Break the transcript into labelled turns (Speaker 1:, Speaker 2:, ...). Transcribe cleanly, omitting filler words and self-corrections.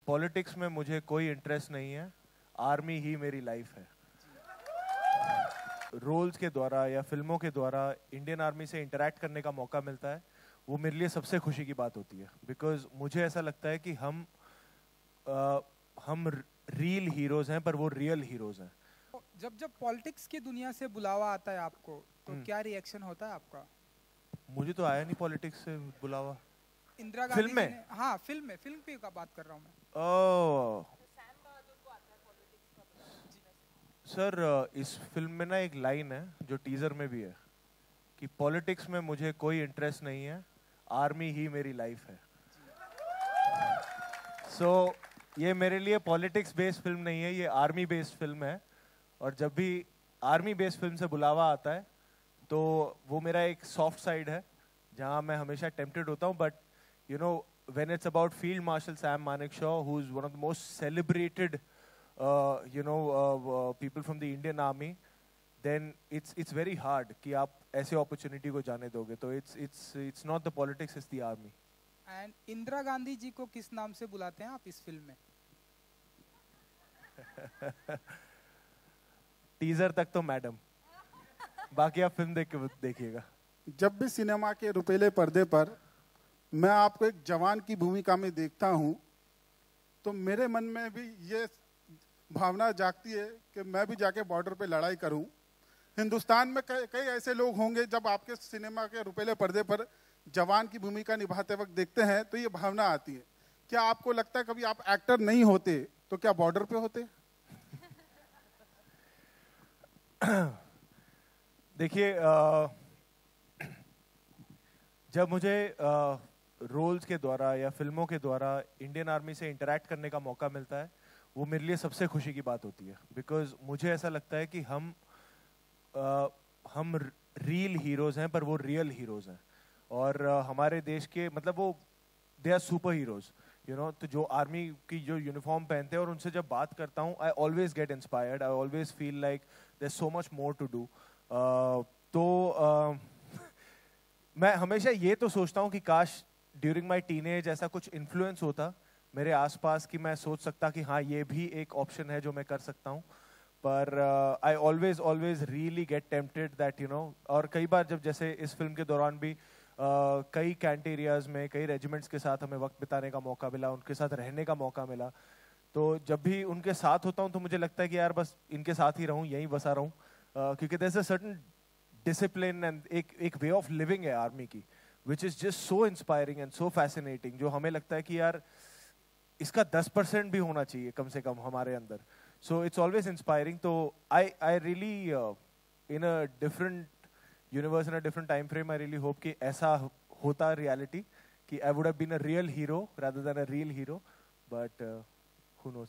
Speaker 1: Politics में मुझे कोई इंटरेस्ट नहीं है, आर्मी ही मेरी लाइफ है। रोल्स के द्वारा या फिल्मों के द्वारा इंडियन आर्मी से इंटरैक्ट करने का मौका मिलता है, वो मेरे लिए सबसे खुशी की बात होती है। बिकॉज मुझे ऐसा लगता है कि हम रियल हीरोज हैं, पर वो रियल हीरोज हैं।
Speaker 2: जब जब पॉलिटिक्स की दुनिया से बुलावा आता है आपको, तो क्या रिएक्शन होता है आपका?
Speaker 1: मुझे तो आया नहीं पॉलिटिक्स से बुलावा।
Speaker 2: इंदिरा गांधी
Speaker 1: फिल्म में?
Speaker 2: जी ने, हाँ फिल्म में, फिल्म पे का बात कर रहा हूँ मैं।
Speaker 1: ओह सर, इस फिल्म में ना एक लाइन है जो टीजर में भी है कि पॉलिटिक्स में मुझे कोई इंटरेस्ट नहीं है, आर्मी ही मेरी लाइफ है। सो ये मेरे लिए पॉलिटिक्स बेस्ड फिल्म नहीं है, ये आर्मी बेस्ड फिल्म है। और जब भी आर्मी बेस्ड फिल्म से बुलावा आता है तो वो मेरा एक सॉफ्ट साइड है जहां मैं हमेशा टेम्प्टेड होता हूं। But you know, when it's about field marshal Sam Manekshaw, who is one of the most celebrated people from the Indian Army, then it's very hard कि आप ऐसे opportunity को जाने दोगे। तो it's not the politics, it's the army.
Speaker 2: And Indira Gandhi ji को किस नाम से बुलाते हैं आप इस फिल्म में?
Speaker 1: टीजर तक तो मैडम, बाकी आप फिल्म देख के देखिएगा।
Speaker 3: जब भी सिनेमा के रुपीले पर्दे पर मैं आपको एक जवान की भूमिका में देखता हूं, तो मेरे मन में भी ये भावना जागती है कि मैं भी जाके बॉर्डर पे लड़ाई करूं। हिंदुस्तान में कई ऐसे लोग होंगे, जब आपके सिनेमा के रुपीले पर्दे पर जवान की भूमिका निभाते वक्त देखते हैं तो ये भावना आती है। क्या आपको लगता है कभी आप एक्टर नहीं होते तो क्या बॉर्डर पे होते?
Speaker 1: देखिए, जब मुझे रोल्स के द्वारा या फिल्मों के द्वारा इंडियन आर्मी से इंटरैक्ट करने का मौका मिलता है, वो मेरे लिए सबसे खुशी की बात होती है। बिकॉज मुझे ऐसा लगता है कि हम रियल हीरोज हैं, पर वो रियल हीरोज हैं। और हमारे देश के, मतलब वो they are super heroes, you know. तो जो आर्मी की जो यूनिफॉर्म पहनते हैं और उनसे जब बात करता हूँ, I always get inspired, I always feel like there so much more to do. मैं हमेशा ये तो सोचता हूँ कि काश ड्यूरिंग माई टीनेज ऐसा कुछ इन्फ्लुएंस होता मेरे आसपास कि मैं सोच सकता कि हाँ, ये भी एक ऑप्शन है जो मैं कर सकता हूँ। पर I always really get tempted that, you know. और कई बार जब, जैसे इस फिल्म के दौरान भी कई कैंट एरियाज में कई रेजिमेंट्स के साथ हमें वक्त बिताने का मौका मिला, उनके साथ रहने का मौका मिला। तो जब भी उनके साथ होता हूँ तो मुझे लगता है कि यार बस इनके साथ ही रहूँ, यहीं बसा रहूँ, क्योंकि there is a certain discipline and एक वे ऑफ लिविंग है आर्मी की, which is just so inspiring and so fascinating, जो हमें लगता है कि यार इसका 10% भी होना चाहिए कम से कम हमारे अंदर। So it's always inspiring. तो I really, in a different universe, in a different time frame, I really hope कि ऐसा होता रियलिटी, कि I would have been a real hero rather than a real hero, but who knows.